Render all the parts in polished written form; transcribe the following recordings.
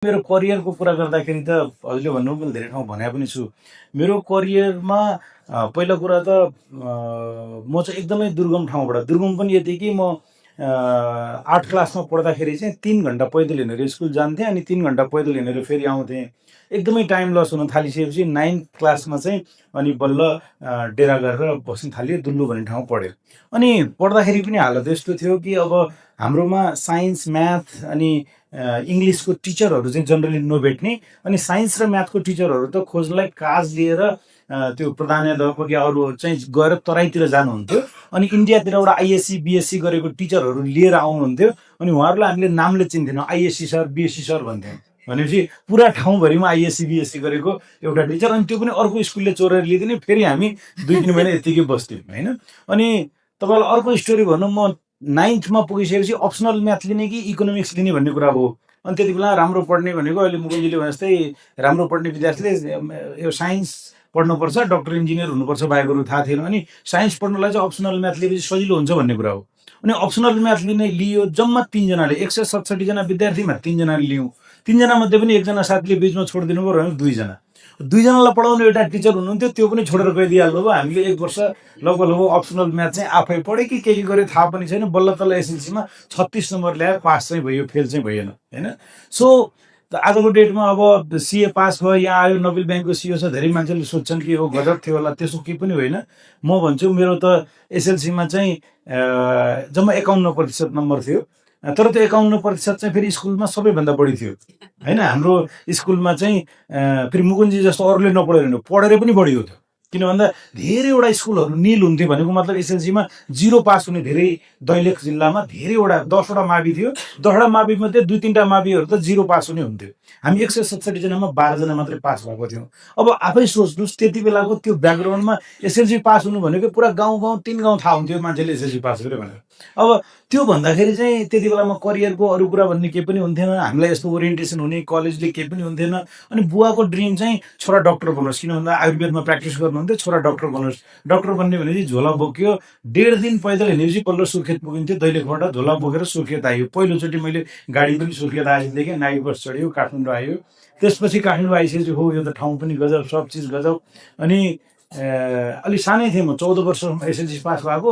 मेरो करियरको कुरा गर्दाखेरि त हजुरले भन्नु मैले धेरै ठाउँ भने पनि छु। मेरो करियरमा पहिलो कुरा त म चाहिँ एकदमै दुर्गम ठाउँबाट, दुर्गम पनि यति कि म 8 क्लासमा पढ्दाखेरि चाहिँ 3 घन्टा पैदल हिँडेर स्कुल जान्थेँ अनि 3 घन्टा पैदल हिँडेर फेरि आउँथेँ। एकदमै टाइम लस हुन थालिसकेपछि 9th क्लासमा चाहिँ अनि बल्ल डेरा गरेर बस्न थालेँ। दुल्लु भन्ने ठाउँ पढेँ। अनि पढ्दाखेरि पनि हालत यस्तो थियो कि अब हाम्रोमा साइन्स, म्याथ अनि इङ्ग्लिसको टिचरहरू चाहिँ जनरली नभेट्ने, अनि साइन्स र म्याथको टिचरहरू त खोज्नलाई काज लिएर त्यो प्रधानाध्यापक या अरू चाहिँ गएर तराईतिर जानुहुन्थ्यो। अनि इन्डियातिरबाट आइएससी बिएससी गरेको टिचरहरू लिएर आउनुहुन्थ्यो। अनि उहाँहरूलाई हामीले नामले चिन्थेनौँ, आइएससी सर बिएससी सर भन्थ्यौँ। भनेपछि पुरा ठाउँभरिमा आइएससी बिएससी गरेको एउटा टिचर, अनि त्यो पनि अर्को स्कुलले चोरेर लिइदिने, फेरि हामी 2-3 महिना यत्तिकै बस्थ्यौँ होइन। अनि तपाईँलाई अर्को स्टोरी भनौँ, म 9th पुगिसकेपछि अप्सनल म्याथ लिने कि इकोनोमिक्स लिने भन्ने कुरा हो। अनि त्यति बेला राम्रो पढ्ने भनेको अहिले मुकुन्दजीले भने जस्तै राम्रो पढ्ने विद्यार्थीले यो साइन्स पढ्नुपर्छ, डक्टर इन्जिनियर हुनुपर्छ बाहेकहरू थाहा थिएन। अनि साइन्स पढ्नलाई चाहिँ अप्सनल म्याथ लिएपछि सजिलो हुन्छ भन्ने कुरा हो। अनि अप्सनल म्याथ लियो जम्मा 3 जनाले, 167 जना विद्यार्थीमा 3 जनाले लियौँ। 3 जना मध्ये पनि एकजना साथीले बिचमा छोडिदिनु भयो र 2 जना। 2 जनालाई पढाउने एउटा टिचर हुनुहुन्थ्यो, त्यो पनि छोडेर गइदिइहाल्नु भयो। हामीले 1 वर्ष लगभग अप्सनल म्याथ चाहिँ आफै पढेँ कि के गरे थाहा पनि छैन। बल्ल तल्ल एसएलसीमा 36 नम्बर ल्यायो, पास चाहिँ भयो, फेल चाहिँ भएन होइन। सो आजको डेटमा अब सिए पास भयो, यहाँ आयो, नोबेल ब्याङ्कको सिओ छ, धेरै मान्छेले सोध्छन् कि हो गजब थियो होला, त्यसो केही पनि होइन। म भन्छु मेरो त एसएलसीमा चाहिँ जम्मा 51% नम्बर थियो। तर त्यो 51% चाहिँ फेरि स्कुलमा सबैभन्दा बढी थियो होइन। हाम्रो स्कुलमा चाहिँ फेरि मुकुन्दजी जस्तो अरूले नपढेर पढेर पनि बढी हो। किन भन्दा धेरैवटा स्कुलहरू निल हुन्थ्यो, भनेको मतलब एसएलसीमा 0 पास हुने धेरै दैलेख जिल्लामा धेरैवटा 10वटा मावि थियो। 10वटा मावि मध्ये 2-3टा माविहरू त 0 पास हुने हुन्थ्यो। हामी 167 जनामा 12 जना मात्रै पास भएको थियौँ। अब आफै सोच्नुहोस् त्यति बेलाको त्यो ब्याकग्राउन्डमा एसएलसी पास हुनु भनेको पुरा गाउँ 3 गाउँ थाहा हुन्थ्यो मान्छेले एसएलसी पास गरे भनेर। अब त्यो भन्दाखेरि चाहिँ त्यति बेलामा करियरको अरू कुरा भन्ने केही पनि हुन्थेन, हामीलाई यस्तो ओरिएन्टेसन हुने कलेजले केही पनि हुन्थेन। अनि बुवाको ड्रिम चाहिँ छोरा डक्टर बनोस्, किन भन्दा आयुर्वेदमा प्र्याक्टिस गर्नुहुन्थ्यो, छोरा डक्टर बनोस्। डक्टर बन्ने भनेपछि झोला बोक्यो, 1.5 दिन पैदल हिँडेपछि बल्ल सुर्खेत पुगिन्थ्यो। दैलेखबाट झोला बोकेर सुर्खेत आयो। पहिलोचोटि मैले गाडी पनि सुर्खेत आएपछि देखेँ, नागी बस चढ्यो, काठमाडौँ आयो। त्यसपछि काठमाडौँ आइसकेपछि हो यो त ठाउँ पनि गजब, सब चिज गजब। अनि अलि सानै थिएँ म, 14 वर्षमा एसएलसी पास भएको।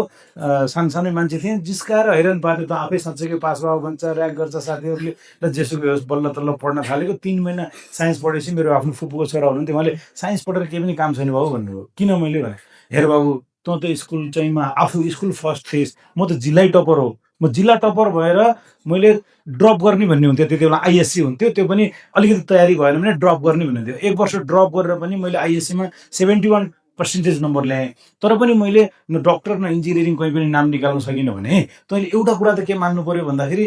सानो मान्छे थिएँ, जिस्काएर हैरान पार्यो, त आफै साँच्चैकै पास भएको भन्छ, ऱ्याङ्क गर्छ साथीहरूले, र जेसुकै होस् बल्ल तल्ल पढ्न थालेको। 3 महिना साइन्स पढेपछि मेरो आफ्नो फुपूको छोरा हुनुहुन्थ्यो, उहाँले साइन्स पढेर केही पनि काम छैन बाबु भन्नुभयो। किन? मैले भने हेर बाबु, तँ त स्कुल चाहिँ आफू स्कुल फर्स्ट थिइस्, म त जिल्लै टपर हो। म जिल्ला टपर भएर मैले ड्रप गर्ने भन्ने हुन्थ्यो। त्यति बेला आइएससी हुन्थ्यो, त्यो पनि अलिकति तयारी भएन भने ड्रप गर्ने भन्ने हुन्थ्यो। 1 वर्ष ड्रप गरेर पनि मैले आइएससीमा 71% नम्बर ल्याएँ। तर पनि मैले न डक्टर न इन्जिनियरिङ कहीँ पनि नाम निकाल्न सकिनँ भने तैँले एउटा कुरा त के मान्नु पर्यो भन्दाखेरि,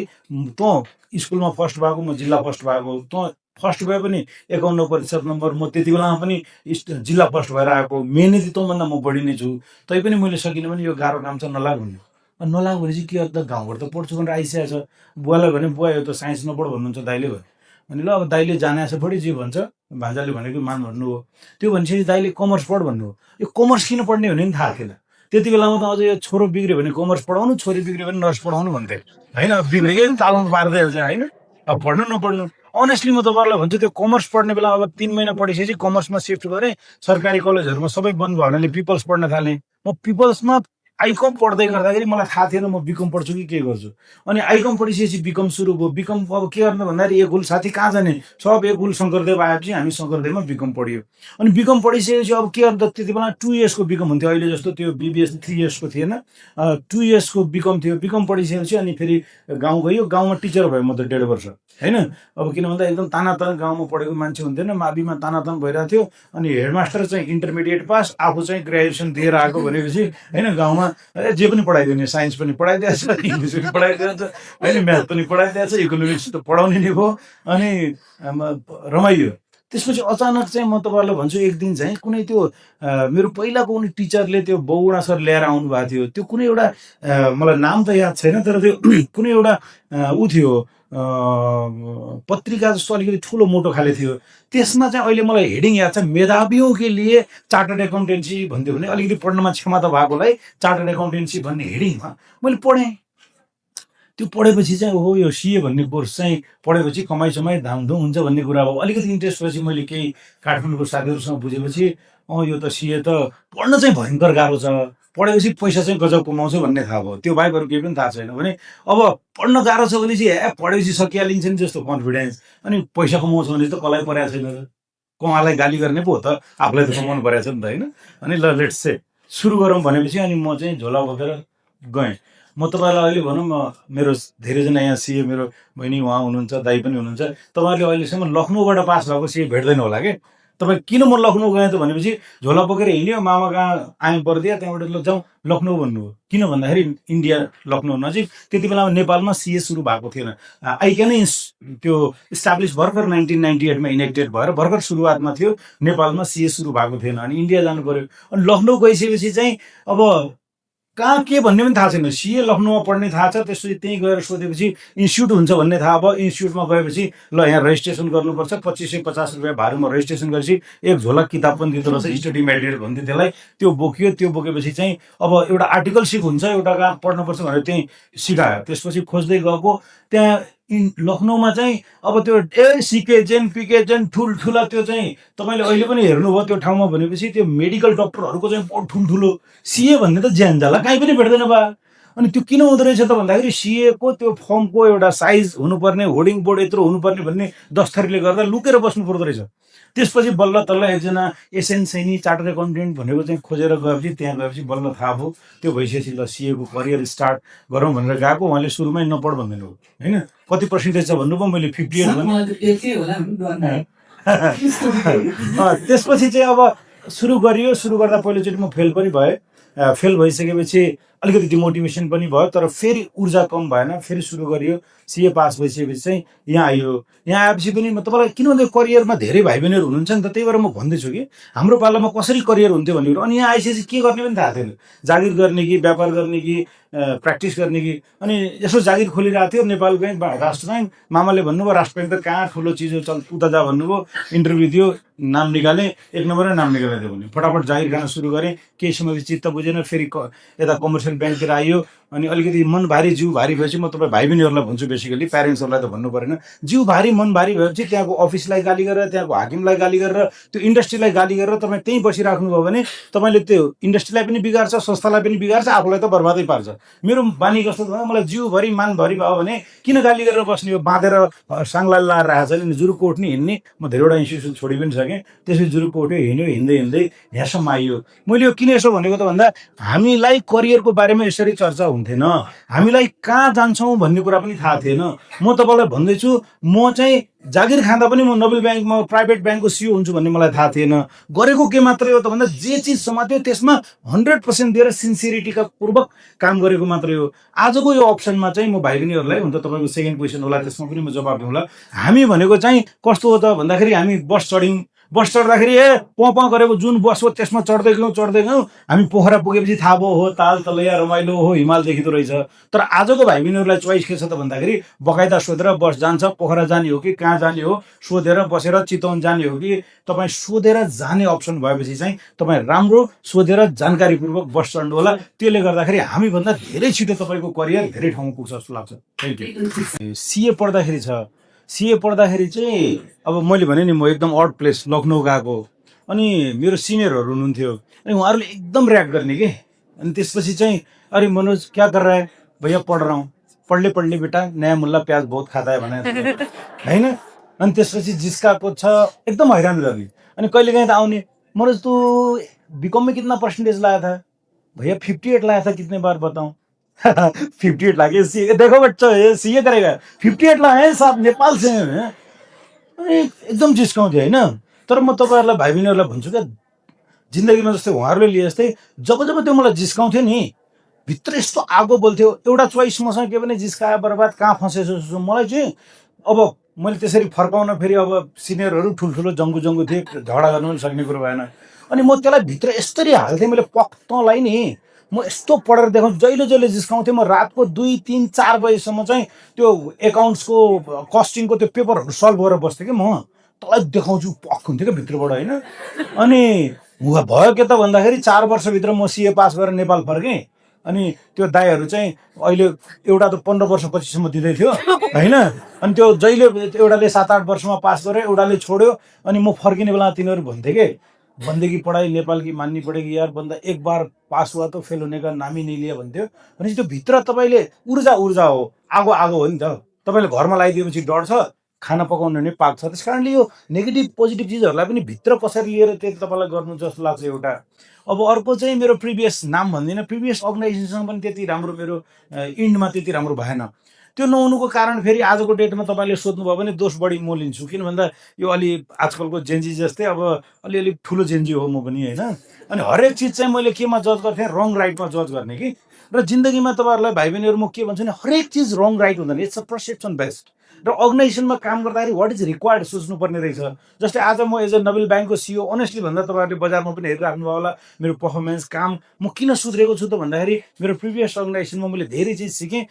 तँ स्कुलमा फर्स्ट भएको, म जिल्ला फर्स्ट भएको। तँ फर्स्ट भए पनि 51% नम्बर, म त्यति बेलामा पनि जिल्ला फर्स्ट भएर आएको। मेहनती तँभन्दा म बढी नै छु। तै पनि मैले सकिनँ भने यो गाह्रो काम छ, नलाग भन्नु। नलाग भनेपछि के अर्थ, गाउँबाट त पढ्छु भनेर आइसकेको छ। बुवालाई भने बुवा यो त साइन्स नपढ भन्नुहुन्छ दाइले भने। अनि ल अब दाइले जाने आछ बढी, जे भन्छ भान्जाले भनेको मान भन्नु हो। त्यो भनेपछि दाइले कमर्स पढ भन्नु हो। यो कमर्स किन पढ्ने भने पनि थाहा थिएन। त्यति बेलामा त अझ यो छोरो बिग्रियो भने कमर्स पढाउनु, छोरी बिग्रियो भने नर्स पढाउनु भन्थे होइन। बिग्रेकै तालमा पार्दै हाल्छ होइन। अब पढ्नु नपढ्नु, अनेस्टली म तपाईँहरूलाई भन्छु, त्यो कमर्स पढ्ने बेला अब 3 महिना पढिसकेपछि कमर्समा सिफ्ट गरेँ। सरकारी कलेजहरूमा सबै बन्द भयो भने पिपल्स पढ्न थालेँ। म पिपल्समा आइकम पढ्दै गर्दाखेरि मलाई थाहा थिएन म बिकम पढ्छु कि के गर्छु। अनि आइकम पढिसकेपछि बिकम सुरु भयो। बिकम अब के गर्ने भन्दाखेरि एक हुल साथी कहाँ जाने, सब एक हुल शङ्करदेव आएपछि हामी शङ्करदेवमा बिकम पढ्यो। अनि बिकम पढिसकेपछि अब के गर्दा, त्यति बेला 2 इयर्सको बिकम हुन्थ्यो, अहिले जस्तो त्यो बिबिएस 3 इयर्सको थिएन। 2 इयर्सको बिकम थियो। बिकम पढिसकेपछि अनि फेरि गाउँ गयो। गाउँमा टिचर भयो म त 1.5 वर्ष होइन। अब किन भन्दा एकदम तानातान गाउँमा पढेको मान्छे हुन्थेन, माविमा तानातान भइरहेको थियो। अनि हेडमास्टर चाहिँ इन्टरमिडिएट पास, आफू चाहिँ ग्रेजुएसन दिएर आएको भनेपछि होइन, गाउँमा जे पनि पढाइदिने, साइन्स पनि पढाइदिएछ, इङ्ग्लिस पनि पढाइदिएछ होइन, म्याथ पनि पढाइदिएछ, इकोनोमिक्स त पढाउने नै भयो। अनि रमाइयो। त्यसपछि अचानक चाहिँ म तपाईँहरूलाई भन्छु, एक दिन चाहिँ कुनै त्यो मेरो पहिलाको कुनै टिचरले त्यो बौगुणा सर ल्याएर आउनु भएको थियो। त्यो कुनै एउटा मलाई नाम त याद छैन, तर त्यो कुनै एउटा ऊ थियो, पत्रिका जस्तो अलिकति ठुलो मोटो खाले थियो। त्यसमा चाहिँ अहिले मलाई हेडिङ याद छ, मेधावियों के लिए चार्टर्ड एकाउन्टेन्सी भन्थ्यो भने अलिकति पढ्नमा क्षमता भएकोलाई चार्टर्ड एकाउन्टेन्सी भन्ने हेडिङमा मैले पढेँ। त्यो पढेपछि चाहिँ हो यो सिए भन्ने कोर्स चाहिँ पढेपछि कमाइ समाइ धामधुम हुन्छ भन्ने कुरा हो। अलिकति इन्ट्रेस्ट पछि मैले केही काठमाडौँको साथीहरूसँग बुझेपछि यो त सिए त पढ्न चाहिँ भयङ्कर गाह्रो छ, पढेपछि पैसा चाहिँ गजब कमाउँछ भन्ने थाहा भयो। त्यो बाहेक अरू केही पनि थाहा छैन भने अब पढ्न गाह्रो छ भने चाहिँ पढेपछि सकिहालिन्छ नि जस्तो कन्फिडेन्स, अनि पैसा कमाउँछ भने त कसलाई परेको छैन र, कमालाई गाली गर्ने पो हो त, आफूलाई त कमाउनु परेको छ नि त होइन। अनि ल लेट्स से सुरु गरौँ भनेपछि अनि म चाहिँ झोला बोकेर गएँ। म तपाईँलाई अहिले भनौँ मेरो धेरैजना यहाँ सिए मेरो बहिनी उहाँ हुनुहुन्छ, दाइ पनि हुनुहुन्छ, तपाईँहरूले अहिलेसम्म लखनऊबाट पास भएको सिए भेट्दैन होला कि। तपाईँ किन म लखनऊ गएँ त भनेपछि झोला बोकेर हिँड्यो, मामा कहाँ आएँ परिदियो, त्यहाँबाट ल जाउँ लखनऊ भन्नुभयो। किन भन्दाखेरि इन्डिया लखनऊ नजिक त्यति बेला नेपालमा सिए सुरु भएको थिएन। आइक्यानै त्यो इस्टाब्लिस भर्खर 1998मा इनेक्टेड भएर भर्खर सुरुवातमा थियो, नेपालमा सिए सुरु भएको थिएन। अनि इन्डिया जानु पर्यो। अनि लखनऊ गइसकेपछि चाहिँ अब कहाँ के भन्ने पनि थाहा छैन। सिए लखनऊमा पढ्ने थाहा छ, त्यसपछि त्यहीँ गएर सोधेपछि इन्स्टिट्युट हुन्छ भन्ने थाहा भयो। इन्स्टिट्युटमा गएपछि ल यहाँ रजिस्ट्रेसन गर्नुपर्छ, 2550 रुपियाँ भारूमा रजिस्ट्रेसन गरेपछि एक झोला किताब पनि दिँदो रहेछ, स्टडी मेटेरियल भन्थ्यो त्यसलाई। त्यो बोकियो, त्यो बोकेपछि चाहिँ अब एउटा आर्टिकल सिक हुन्छ, एउटा कहाँ पढ्नुपर्छ भनेर त्यहीँ सिकायो। त्यसपछि खोज्दै गएको त्यहाँ लखनऊमा चाहिँ अब त्यो सिके जेन पिके जेन ठुल्ठुला त्यो चाहिँ तपाईँले अहिले पनि हेर्नुभयो त्यो ठाउँमा भनेपछि त्यो मेडिकल डक्टरहरूको चाहिँ बहुत ठुल्ठुलो। सिए भन्ने त ज्यान जाला कहीँ पनि भेट्दैन बा। अनि त्यो किन हुँदो रहेछ त भन्दाखेरि सिएको त्यो फर्मको एउटा साइज हुनुपर्ने, होर्डिङ बोर्ड यत्रो हुनुपर्ने भन्ने दस्तखतले गर्दा लुकेर बस्नु पर्दो रहेछ। त्यसपछि बल्ल तल्ल एकजना एसएन सैनी चार्टर एकाउन्टेन्ट भनेको चाहिँ खोजेर गएपछि त्यहाँ गएपछि बल्ल थाहा भयो। त्यो भइसकेपछि ल सिएको करियर स्टार्ट गरौँ भनेर गएको। उहाँले सुरुमै नपढ भन्दैन होइन, कति पर्सेन्टेज छ भन्नुभयो, मैले 58 भने। त्यसपछि चाहिँ अब सुरु गरियो। सुरु गर्दा पहिलोचोटि म फेल पनि भएँ। फेल भइसकेपछि अलिकति डिमोटिभेसन पनि भयो, तर फेरि ऊर्जा कम भएन, फेरि सुरु गरियो। सिए पास भइसकेपछि चाहिँ यहाँ आयो। यहाँ आएपछि पनि म तपाईँलाई किन भन्दा करियरमा धेरै भाइ बहिनीहरू हुनुहुन्छ नि त, त्यही भएर म भन्दैछु कि हाम्रो पालामा कसरी करियर हुन्थ्यो भन्ने कुरो। अनि यहाँ आइसकेपछि के गर्ने पनि थाहा थिएन, जागिर गर्ने कि व्यापार गर्ने कि प्र्याक्टिस गर्ने कि। अनि यसो जागिर खोलिरहेको थियो नेपाल ब्याङ्क, राष्ट्र ब्याङ्क। मामाले भन्नुभयो राष्ट्र ब्याङ्क त कहाँ ठुलो चिज हो, चल उता जा भन्नुभयो। इन्टरभ्यू दियो, नाम निकालेँ, 1 नम्बरै नाम निकालेको थियो भने फटाफट जागिर खान सुरु गरेँ। केही समयपछि चित्त बुझेन, फेरि यता कमर्सियल ब्याङ्कतिर आइयो। अनि अलिकति मन भारी जिउ भारी भएपछि, म तपाईँ भाइ बहिनीहरूलाई भन्छु बेसिकली, प्यारेन्ट्सहरूलाई त भन्नु परेन, जिउ भारी मन भारी भएपछि त्यहाँको अफिसलाई गाली गरेर, त्यहाँको हाकिमलाई गाली गरेर, त्यो इन्डस्ट्रीलाई गाली गरेर तपाईँ त्यहीँ बसिराख्नुभयो भने तपाईँले त्यो इन्डस्ट्रीलाई पनि बिगार्छ, संस्थालाई पनि बिगार्छ, आफूलाई त बर्बादै पार्छ। मेरो बानी कस्तो भयो, मलाई जिउभरि मानभरि भयो भने किन गाली गरेर बस्ने हो, बाँधेर साङ्लाल लाएर राखेको छ नि, जुरुको उठ्ने हिँड्ने। म धेरैवटा इन्स्टिट्युसन छोडि पनि सकेँ। त्यसपछि जुरुको उठ्यो, हिँड्यो, हिँड्दै हिँड्दै यहाँसम्म आइयो। मैले यो किन यसो भनेको त भन्दा हामीलाई करियरको बारेमा यसरी चर्चा हुन्थेन, हामीलाई कहाँ जान्छौँ भन्ने कुरा पनि थाहा थिएन। म तपाईँलाई भन्दैछु, म चाहिँ जागिर खाँदा पनि म नोबेल ब्याङ्कमा प्राइभेट ब्याङ्कको सिओ हुन्छु भन्ने मलाई थाहा थिएन। गरेको के मात्रै हो त भन्दा जे चिज समात्यो त्यसमा 100% दिएर सिन्सियरिटीका पूर्वक काम गरेको मात्रै हो। आजको यो अप्सनमा चाहिँ म भाइ बहिनीहरूलाई, हुन त तपाईँको सेकेन्ड क्वेसन होला, त्यसमा पनि म जवाब दिउँला। हामी भनेको चाहिँ कस्तो हो त भन्दाखेरि हामी बस चढ्यौँ, बस चढ्दाखेरि पँ गरेको जुन बस हो त्यसमा चढ्दै गयौँ। हामी पोखरा पुगेपछि थाहा भयो हो ताल तलैया रमाइलो हो हिमाल देखिँदो रहेछ। तर आजको भाइ बहिनीहरूलाई चोइस के छ त भन्दाखेरि बकाइदा सोधेर बस जान्छ, पोखरा जाने हो कि कहाँ जाने हो सोधेर बसेर, चितवन जाने हो कि, तपाईँ सोधेर जाने अप्सन भएपछि चाहिँ तपाईँ राम्रो सोधेर जानकारीपूर्वक बस चढ्नु होला। त्यसले गर्दाखेरि हामीभन्दा धेरै छिटो तपाईँको करियर धेरै ठाउँमा पुग्छ जस्तो लाग्छ। Thank you. सिए पढ्दाखेरि चाहिँ अब मैले भने नि, म एकदम अड प्लेस लखनऊ गएको। अनि मेरो सिनियरहरू हुनुहुन्थ्यो, अनि उहाँहरूले एकदम रियाक्ट गर्ने कि। अनि त्यसपछि चाहिँ अरे मनोज क्या कर रहा है, भैया पढ रहा हूँ, पढ ले बेटा, नया मुल्ला प्याज बहुत खाता है भने होइन। अनि त्यसपछि जिस्काको छ, एकदम हैरान गर्ने। अनि कहिलेकाहीँ त आउने, मनोज तू बीकॉम में कितना परसेंटेज लाया था, भैया 58 लाया था, कितने बार बताऊँ। 58 लाके सीए, देखो बच्चा ये सीए करेगा, 58 लाए साहब, नेपाल से हैं। एकदम जिस्काउँथ्यो होइन। तर म तपाईँहरूलाई भाइ बहिनीहरूलाई भन्छु क्या, जिन्दगीमा जस्तै उहाँहरूले लिए जस्तै जब जब त्यो मलाई जिस्काउँथ्यो नि, भित्र यस्तो आगो बोल्थ्यो। एउटा चोइस मसँग के भने जिस्कायो बर्बाद, कहाँ फँसेछु मलाई चाहिँ। अब मैले त्यसरी फर्काउन फेरि अब सिनियरहरू ठुल्ठुलो जङ्गु थिए, झगडा गर्नु पनि सक्ने कुरो भएन। अनि म त्यसलाई भित्र यस्तरी हाल्थेँ मैले, पक्तलाई नि म यस्तो पढेर देखाउँछु। जहिले जिस्काउँथेँ। म रातको 2, 3, 4 बजीसम्म चाहिँ त्यो एकाउन्ट्सको कस्टिङको त्यो पेपरहरू सल्भ गरेर बस्थेँ कि म, तँलाई देखाउँछु पक्क हुन्थ्यो क्या भित्रबाट होइन। अनि भयो के त भन्दाखेरि 4 वर्षभित्र म सिए पास गरेर नेपाल फर्केँ। अनि त्यो दाइहरू चाहिँ अहिले एउटा त 15 वर्षपछिसम्म दिँदै थियो होइन, अनि त्यो जहिले एउटाले 7-8 वर्षमा पास गर्यो, एउटाले छोड्यो, अनि म फर्किने बेला तिनीहरू भन्थे कि बंदे की पढ़ाई नेपाल की मान्नी पड़ेगी यार, बंदा एक बार पास हुआ तो फेल होने का नाम ही नहीं लिया भन्थ्यो। भनेपछि त्यो भित्र तपाईँले ऊर्जा ऊर्जा हो, आगो आगो हो नि त। तपाईँले घरमा लगाइदिएपछि डर छ, खाना पकाउनु नै पाक्छ। त्यस कारणले यो नेगेटिभ पोजिटिभ चिजहरूलाई पनि भित्र कसरी लिएर त्यति तपाईँलाई गर्नु जस्तो लाग्छ एउटा। अब अर्को चाहिँ मेरो प्रिभियस नाम भन्दिनँ, प्रिभियस अर्गनाइजेसन पनि त्यति राम्रो मेरो इन्डमा त्यति राम्रो भएन। त्यो नहुनुको कारण फेरि आजको डेटमा तपाईँले सोध्नुभयो भने दोष बढी म लिन्छु, किन भन्दा यो अलि आजकलको जेन्जी जस्तै अब अलिअलि ठुलो जेन्जी हो म पनि होइन। अनि हरेक चिज चाहिँ मैले केमा जज गर्थेँ, रङ राइटमा जज गर्ने कि। र जिन्दगीमा तपाईँहरूलाई भाइ बहिनीहरू म के भन्छु भने हरेक चिज रङ राइट हुँदैन, इट्स अ पर्सेप्सन बेस्ड। र अर्गनाइजेसनमा काम गर्दाखेरि वाट इज रिक्वायर्ड सोच्नुपर्ने रहेछ। जस्तै आज म एज अ नोबेल ब्याङ्कको सिओ, अनेस्टली भन्दा तपाईँहरूले बजारमा पनि हेरिराख्नुभयो होला मेरो पर्फर्मेन्स काम। म किन सुध्रेको छु त भन्दाखेरि मेरो प्रिभियस अर्गनाइजेसनमा मैले धेरै चिज सिकेँ।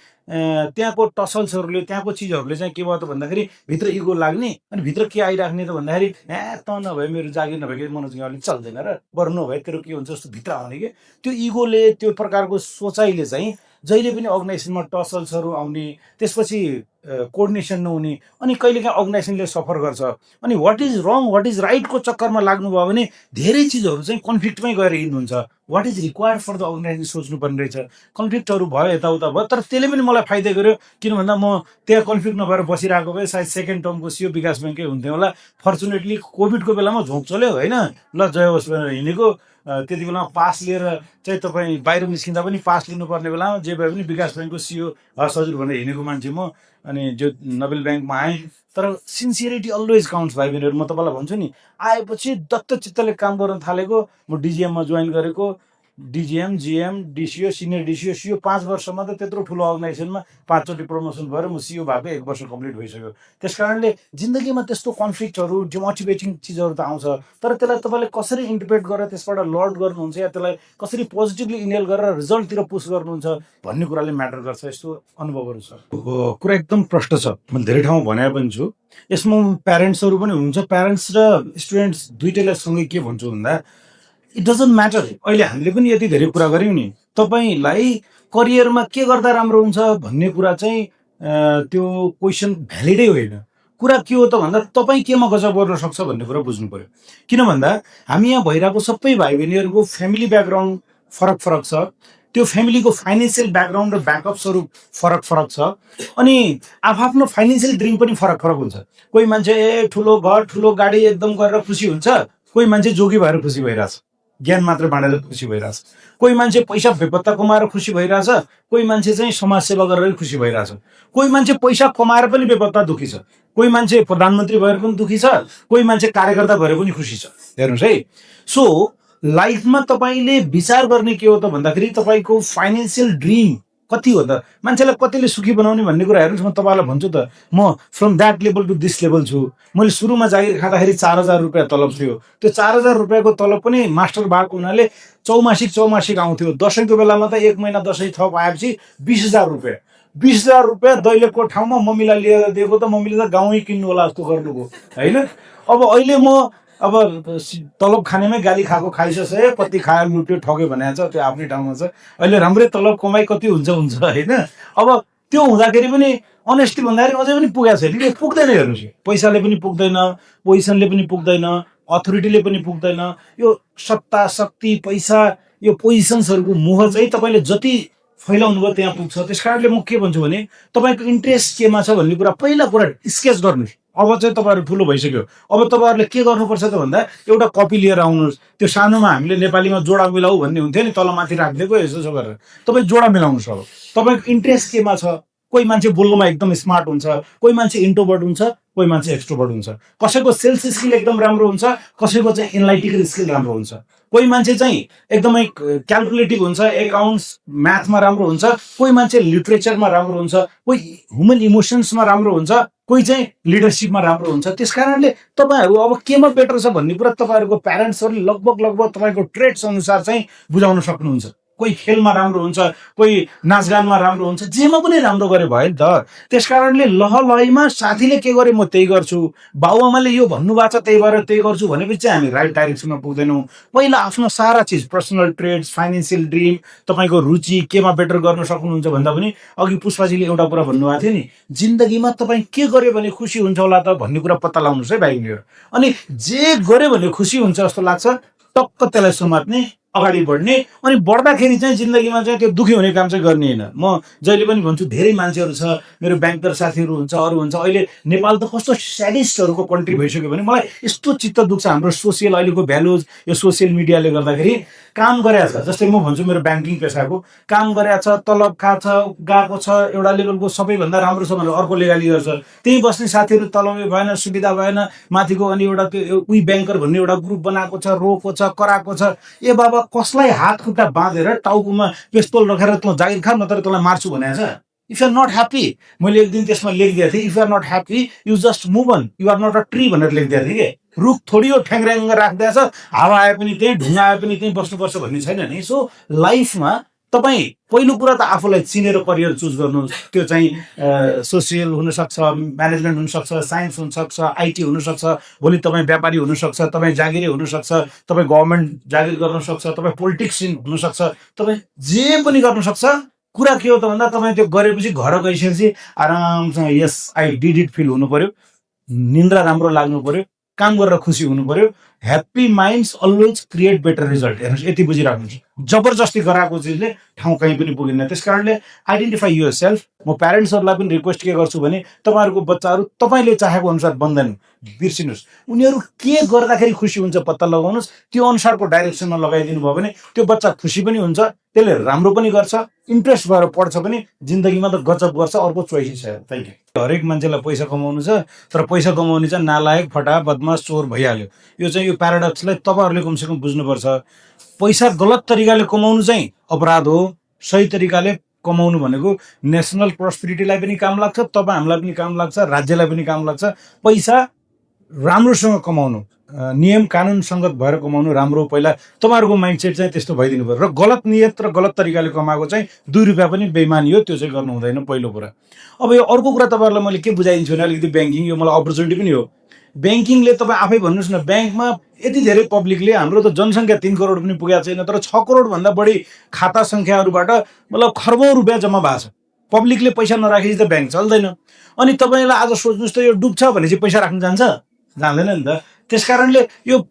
त्यहाँको टसल्सहरूले, त्यहाँको चिजहरूले चाहिँ के भयो त भन्दाखेरि भित्र इगो लाग्ने, अनि भित्र के आइराख्ने त भन्दाखेरि त नभए मेरो जागिर नभए मनोज अलिक चल्दैन र, बरु नभए तेरो के हुन्छ जस्तो भित्र आउने कि। त्यो इगोले, त्यो प्रकारको सोचाइले चाहिँ जहिले पनि अर्गनाइजेसनमा टसल्सहरू आउने, त्यसपछि कोअर्डिनेसन नहुने, अनि कहिलेकाहीँ अर्गनाइजेसनले सफर गर्छ। अनि what is wrong what is राइटको चक्करमा लाग्नुभयो भने धेरै चिजहरू चाहिँ कन्फ्लिक्टमै गएर हिँड्नुहुन्छ। What is required for the organisation सोच्नुपर्ने रहेछ। कन्फ्लिक्टहरू भयो यताउता भयो, तर त्यसले पनि मलाई फाइदा गर्यो, किन भन्दा म त्यहाँ कन्फ्लिक्ट नभएर बसिरहेको भए सायद सेकेन्ड टर्मको सिओ विकास ब्याङ्कै हुन्थ्यो होला। फर्चुनेटली कोभिडको बेलामा झोक चल्यो होइन, ल जय होस् भनेर हिँडेको। त्यति बेलामा पास लिएर चाहिँ तपाईँ बाहिर निस्किँदा पनि पास लिनुपर्ने बेलामा जे भए पनि विकास ब्याङ्कको सिओ हस् हजुर भनेर हिँडेको मान्छे म। अनि जो नोबेल ब्याङ्कमा आएँ, तर सिन्सियरिटी अलवेज काउन्ट्स भाइ बहिनीहरू। म तपाईँलाई भन्छु नि, आएपछि दत्तचित्तले काम गर्न थालेको, म डिजिएममा जोइन गरेको, डिजिएम, जिएम, डिसिओ, सिनियर डिसिओ, सिओ 5 वर्षमा त त्यत्रो ठुलो अर्गनाइजेसनमा 5 चोटि प्रमोसन भएर म सिओ भएको 1 वर्ष कम्प्लिट भइसक्यो। त्यस कारणले जिन्दगीमा त्यस्तो कन्फ्लिक्टहरू, डिमोटिभेटिङ चिजहरू त आउँछ, तर त्यसलाई तपाईँले कसरी इन्टरप्रेट गरेर त्यसबाट लर्न गर्नुहुन्छ या त्यसलाई कसरी पोजिटिभली इनेल गरेर रिजल्टतिर पुस गर्नुहुन्छ भन्ने कुराले म्याटर गर्छ। यस्तो अनुभवहरू छ। कुरा एकदम प्रष्ट छ, मैले धेरै ठाउँमा भने पनि छु। यसमा प्यारेन्ट्सहरू पनि हुनुहुन्छ। प्यारेन्ट्स र स्टुडेन्ट्स दुइटैलाई सँगै के भन्छु भन्दा, इट डजन्ट म्याटर। अहिले हामीले पनि यति धेरै कुरा गऱ्यौँ नि, तपाईँलाई करियरमा के गर्दा राम्रो हुन्छ भन्ने कुरा चाहिँ त्यो क्वेसन भ्यालिडै होइन। कुरा के हो त भन्दा तपाईँ केमा गजब गर्न सक्छ भन्ने कुरा बुझ्नु पर्यो। किन भन्दा हामी यहाँ भइरहेको सबै भाइ बहिनीहरूको फ्यामिली ब्याकग्राउन्ड फरक फरक छ, त्यो फ्यामिलीको फाइनेन्सियल ब्याकग्राउन्ड र ब्याकअप्सहरू फरक फरक छ, अनि आफ्नो फाइनेन्सियल ड्रिम पनि फरक फरक हुन्छ। कोही मान्छे ठुलो घर ठुलो गाडी एकदम गरेर खुसी हुन्छ, कोही मान्छे जोगी भएर खुसी भइरहेछ, ज्ञान मात्र बाँडेर खुसी भइरहेछ। कोही मान्छे पैसा बेपत्ता कमाएर खुसी भइरहेछ, कोही मान्छे चाहिँ समाजसेवा गरेर खुसी भइरहेछ। कोही मान्छे पैसा कमाएर पनि बेपत्ता दुखी छ, कोही मान्छे प्रधानमन्त्री भएर पनि दुखी छ, कोही मान्छे कार्यकर्ता भएर पनि खुसी छ। हेर्नुहोस् है। सो लाइफमा तपाईँले विचार गर्ने के हो त भन्दाखेरि तपाईँको फाइनेन्सियल ड्रिम कति हो त, मान्छेलाई कतिले सुखी बनाउने भन्ने कुरा हेर्नुहोस्। म तपाईँलाई भन्छु त, म from that level to this level छु। मैले सुरुमा जागिर खाँदाखेरि 4,000 रुपियाँ तलब थियो। त्यो 4,000 रुपियाँको तलब पनि मास्टर भएको हुनाले चौमासिक आउँथ्यो। दसैँको बेलामा त 1 महिना दसैँ थप आएपछि 20,000 रुपियाँ 20,000 रुपियाँ दैलेखको ठाउँमा मम्मीलाई लिएर दिएको त मम्मीले त गाउँै किन्नु होला जस्तो गर्नुभयो होइन। अब अहिले म अब तलब खानेमै गाली खाएको खाइसक्छ, कति खायो लुट्यो ठग्यो भनेको छ, त्यो आफ्नै ठाउँमा छ। अहिले राम्रै तलब कमाइ कति हुन्छ होइन। अब त्यो हुँदाखेरि पनि अनेस्टली भन्दाखेरि अझै पनि पुगेको छैन कि, पुग्दैन। हेर्नुहोस्, पैसाले पनि पुग्दैन, पोजिसनले पनि पुग्दैन, अथोरिटीले पनि पुग्दैन। यो सत्ता शक्ति पैसा यो पोजिसन्सहरूको मोह चाहिँ तपाईँले जति फैलाउनु भयो त्यहाँ पुग्छ। त्यस कारणले म के भन्छु भने तपाईँको इन्ट्रेस्ट केमा छ भन्ने कुरा पहिला कुरा स्केच गर्नुहोस्। अब चाहिँ तपाईँहरू ठुलो भइसक्यो, अब तपाईँहरूले के गर्नुपर्छ त भन्दा एउटा कपी लिएर आउनुहोस्। त्यो सानोमा हामीले नेपालीमा जोडा मिलाऊ भन्ने हुन्थ्यो नि, तलमाथि राखिदिएको यसो गरेर तपाईँ जोडा मिलाउनुहोस्। अब तपाईँको इन्ट्रेस्ट केमा छ। कोही मान्छे बोल्नुमा एकदम स्मार्ट हुन्छ, कोही मान्छे इन्ट्रोभर्ट हुन्छ, कोही मान्छे एक्सट्रोभर्ट हुन्छ। कसैको सेल्स स्किल एकदम राम्रो हुन्छ, कसैको चाहिँ एनालाइटिकल स्किल राम्रो हुन्छ। कोही मान्छे चाहिँ एकदमै क्यालकुलेटिभ हुन्छ, एकाउन्ट्स म्याथमा राम्रो हुन्छ, कोही मान्छे लिटरेचरमा राम्रो हुन्छ, कोही ह्युमन इमोसन्समा राम्रो हुन्छ, कोही चाहिँ लिडरसिपमा राम्रो हुन्छ। त्यस कारणले तपाईँहरू अब केमा बेटर छ भन्ने कुरा तपाईँहरूको प्यारेन्ट्सहरूले लगभग तपाईँको ट्रेड्स अनुसार चाहिँ बुझाउन सक्नुहुन्छ। कोही खेलमा राम्रो हुन्छ, कोही नाचगानमा राम्रो हुन्छ, जेमा पनि राम्रो गरे भयो नि त। त्यस कारणले लहलहीमा साथीले के गरे म त्यही गर्छु, बाबुआमाले यो भन्नुभएको छ त्यही भएर त्यही गर्छु भनेपछि चाहिँ हामी राइट डाइरेक्सनमा पुग्दैनौँ। पहिला आफ्नो सारा चिज, पर्सनल ट्रेड्स, फाइनेन्सियल ड्रिम, तपाईँको रुचि केमा बेटर गर्न सक्नुहुन्छ भन्दा पनि अघि पुष्पाजीले एउटा कुरा भन्नुभएको थियो नि, जिन्दगीमा तपाईँ के गर्यो भने खुसी हुन्छ होला त भन्ने कुरा पत्ता लगाउनुहोस् है भाइले। अनि जे गर्यो भने खुसी हुन्छ जस्तो लाग्छ टक्क त्यसलाई समात्ने, अगाडि बढ्ने, अनि बढ्दाखेरि चाहिँ जिन्दगीमा चाहिँ त्यो दुखी हुने काम चाहिँ गर्ने होइन। म जहिले पनि भन्छु, धेरै मान्छेहरू छ, मेरो ब्याङ्कर साथीहरू हुन्छ, अरू हुन्छ, अहिले नेपाल त कस्तो स्याडिस्टहरूको कन्ट्री भइसक्यो भने मलाई यस्तो चित्त दुख्छ। हाम्रो सोसियल अहिलेको भ्यालुज यो सोसियल मिडियाले गर्दाखेरि काम गरेछ। जस्तै म भन्छु मेरो ब्याङ्किङ पेसाको काम गरेछ, तलब खाछ, गएको छ एउटा लेभलको सबैभन्दा राम्रो छ भनेर अर्कोले गाली गर्छ। त्यहीँ बस्ने साथीहरू तलबै भएन, सुविधा भएन, माथिको अनि एउटा त्यो उही ब्याङ्कर भन्ने एउटा ग्रुप बनाएको छ, रोको छ, कराएको छ। ए बाबा, कसलाई हात खुट्टा बाँधेर टाउकोमा पिस्तोल राखेर तँ जागिर खा नत्र तँलाई मार्छु भनेको छ। If you are not happy, मैले एक दिन त्यसमा लेखिदिएको थिएँ, if you are not happy you just move on, you are not a tree भनेर लेखिदिएको थिएँ कि। रुख थोडी हो ठ्याङ्ग्याङ्ग राखिदिएछ, हावा आए पनि त्यहीँ, ढुङ्गा आए पनि त्यहीँ बस्नुपर्छ भन्ने छैन नि। सो लाइफमा तपाईँ पहिलो कुरा त आफूलाई चिनेर करियर चुज गर्नुहोस्। त्यो चाहिँ सोसियल हुनसक्छ, म्यानेजमेन्ट हुनसक्छ, साइन्स हुनसक्छ, आइटी हुनसक्छ, भोलि तपाईँ व्यापारी हुनसक्छ, तपाईँ जागिरी हुनसक्छ, तपाईँ गभर्मेन्ट जागिर गर्न सक्छ, तपाईँ पोलिटिक्स हुनसक्छ, तपाईँ जे पनि गर्न सक्छ। कुरा के हो त भन्दा तपाईँ त्यो गरेपछि घर गइसकेपछि आरामसँग yes I did it feel हुनु पर्यो, निन्द्रा राम्रो लाग्नु पर्यो, काम गरेर खुसी हुनु पर्यो। Happy minds always create better result. हेर्नुहोस्, यति बुझिराख्नुहोस्, जबरजस्ती गराएको चिजले ठाउँ कहीँ पनि पुगिन्न। त्यस कारणले आइडेन्टिफाई युर सेल्फ। म प्यारेन्ट्सहरूलाई पनि रिक्वेस्ट के गर्छु भने तपाईँहरूको बच्चाहरू तपाईँले चाहेको अनुसार बन्दैनन्, बिर्सिनुहोस्। उनीहरू के गर्दाखेरि खुसी हुन्छ पत्ता लगाउनुहोस्, त्यो अनुसारको डाइरेक्सनमा लगाइदिनु भयो भने त्यो बच्चा खुसी पनि हुन्छ, त्यसले राम्रो पनि गर्छ, इन्ट्रेस्ट भएर पढ्छ पनि, जिन्दगीमा त गजब गर्छ। अर्को चोइस छ। Thank you. हरेक मान्छेलाई पैसा कमाउनु छ, तर पैसा कमाउने चाहिँ नालायक, फटा, बदमास, चोर भइहाल्यो। यो चाहिँ यो प्याराडक्सलाई तपाईँहरूले कमसेकम बुझ्नुपर्छ। पैसा गलत तरिकाले कमाउनु चाहिँ अपराध हो। सही तरिकाले कमाउनु भनेको नेसनल प्रोस्पेरिटीलाई पनि काम लाग्छ, तपाईँ हामीलाई पनि काम लाग्छ, राज्यलाई पनि काम लाग्छ। पैसा राम्रोसँग कमाउनु, नियम कानुन सङ्गत भएर कमाउनु राम्रो। पहिला तपाईँहरूको माइन्डसेट चाहिँ त्यस्तो भइदिनु पर्यो। र गलत नियत र गलत तरिकाले कमाएको चाहिँ 2 रुपियाँ पनि बेइमानी हो, त्यो चाहिँ गर्नु हुँदैन, पहिलो कुरा। अब यो अर्को कुरा तपाईँहरूलाई मैले के बुझाइदिन्छु भने अलिकति ब्याङ्किङ, यो मलाई अपर्च्युनिटी पनि हो। ब्याङ्किङले तपाईँ आफै भन्नुहोस् न, ब्याङ्कमा यति धेरै पब्लिकले, हाम्रो त जनसङ्ख्या 3 करोड पनि पुगेको छैन, तर 6 करोडभन्दा बढी खाता सङ्ख्याहरूबाट मतलब खर्बौँ रुपियाँ जम्मा भएको छ। पब्लिकले पैसा नराखेपछि त ब्याङ्क चल्दैन। अनि तपाईँलाई आज सोच्नुहोस् त, यो डुब्छ भने चाहिँ पैसा राख्नु जान्छ? जाँदैन नि त। त्यस कारणले यो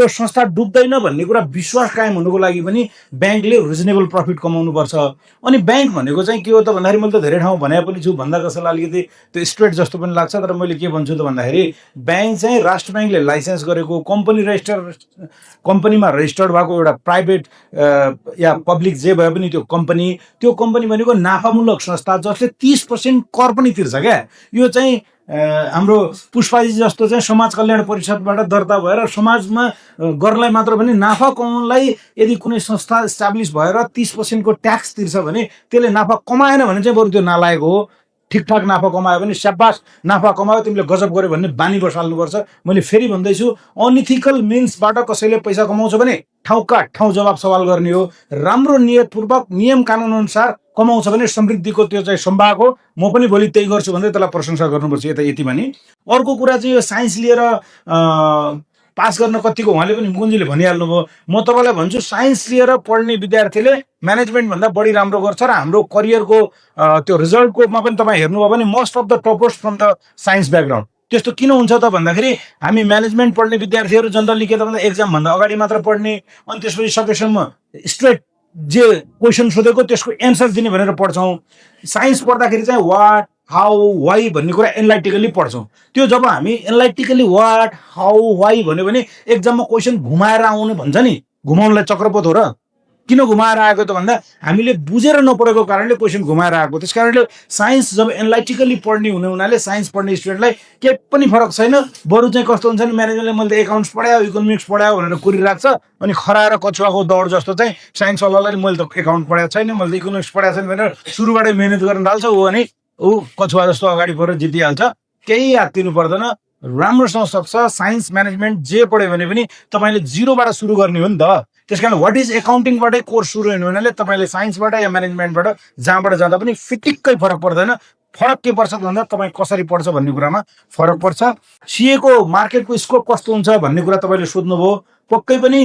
संस्था डुब्दैन भन्ने कुरा विश्वास कायम हुनुको लागि पनि ब्याङ्कले रिजनेबल प्रफिट कमाउनु पर्छ। अनि ब्याङ्क भनेको चाहिँ के हो त भन्दाखेरि, मैले त धेरै ठाउँ भने पनि छु, भन्दा कसैलाई अलिकति त्यो स्ट्रेट जस्तो पनि लाग्छ, तर मैले के भन्छु त भन्दाखेरि ब्याङ्क चाहिँ राष्ट्र ब्याङ्कले लाइसेन्स गरेको, कम्पनीमा रेजिस्टर्ड भएको एउटा प्राइभेट या पब्लिक जे भए पनि त्यो कम्पनी भनेको नाफामूलक संस्था जसले 30% कर पनि तिर्छ क्या। यो चाहिँ हाम्रो पुष्पाजी जस्तो चाहिँ समाज कल्याण परिषदबाट दर्ता भएर समाजमा गर्नलाई मात्र पनि नाफा कमाउनलाई यदि कुनै संस्था इस्टाब्लिस भएर 30% को ट्याक्स तिर्छ भने त्यसले नाफा कमाएन भने चाहिँ बरु त्यो नालायक हो। ठिकठाक नाफा कमायो भने स्याबास, नाफा कमायो, तिमीले गजब गर्यो भन्ने बानी बसाल्नुपर्छ। मैले फेरि भन्दैछु, अनइथिकल मिन्सबाट कसैले पैसा कमाउँछ भने ठाउँका ठाउँ जवाब सवाल गर्ने हो। राम्रो नियतपूर्वक नियम कानुन अनुसार कमाउँछ भने समृद्धिको त्यो चाहिँ सम्भाग हो। म पनि भोलि त्यही गर्छु भनेर त्यसलाई प्रशंसा गर्नुपर्छ। यति भने अर्को कुरा चाहिँ यो साइन्स लिएर पास गर्न कतिको उहाँले पनि मुकुन्जीले भनिहाल्नुभयो। म तपाईँलाई भन्छु, साइन्स लिएर पढ्ने विद्यार्थीले म्यानेजमेन्टभन्दा बढी राम्रो गर्छ र हाम्रो करियरको त्यो रिजल्टकोमा पनि तपाईँ हेर्नुभयो भने most of the toppers from the science background. त्यस्तो किन हुन्छ त भन्दाखेरि हामी म्यानेजमेन्ट पढ्ने विद्यार्थीहरू जनरली के त भन्दा एक्जामभन्दा अगाडि मात्र पढ्ने, अनि त्यसपछि सकेसम्म स्ट्रेट जे क्वेसन सोधेको त्यसको एन्सर दिने भनेर पढ्छौँ। साइन्स पढ्दाखेरि चाहिँ वाट, हाउ, वाइ भन्ने कुरा एनालाइटिकली पढ्छौँ। त्यो जब हामी एनालाइटिकली वाट, हाउ, वाइ भन्यो भने एक्जाममा क्वेसन घुमाएर आउनु भन्छ नि, घुमाउनलाई चक्रपथ हो र। किन घुमाएर आएको त भन्दा हामीले बुझेर नपढेको कारणले क्वेसन घुमाएर आएको। त्यस कारणले साइन्स जब एनालाइटिकली पढ्ने हुनाले साइन्स पढ्ने स्टुडेन्टलाई केही पनि फरक छैन। बरु चाहिँ कस्तो हुन्छ नि, म्यानेजमेन्टले मैले त एकाउन्ट्स पढायो, इकोनोमिक्स पढायो भनेर कुरिरहेको छ, अनि खराएर कछुवाको दौड जस्तो चाहिँ साइन्सवालालाई मैले त एकाउन्ट पढाएको छैन, मैले त इकोनोमिक्स पढाएको छैन भनेर सुरुबाटै मिहिनेत गर्न थाल्छ। ऊ अनि ऊ कछुवा जस्तो अगाडि परेर जितिहाल्छ। केही याद दिनु पर्दैन, राम्रोसँग सक्छ। साइन्स म्यानेजमेन्ट जे पढ्यो भने पनि तपाईँले 0बाट सुरु गर्ने हो नि त। त्यस कारण व्हाट इज एकाउन्टिङबाटै कोर्स सुरु हुने हुनाले तपाईँले साइन्सबाट या म्यानेजमेन्टबाट जहाँबाट जाँदा पनि फिटिक्कै फरक पर्दैन। फरक के पर्छ भन्दा तपाईँ कसरी पढ्छ भन्ने कुरामा फरक पर्छ। सीए को मार्केटको स्कोप कस्तो हुन्छ भन्ने कुरा तपाईँले सोध्नुभयो। पक्कै पनि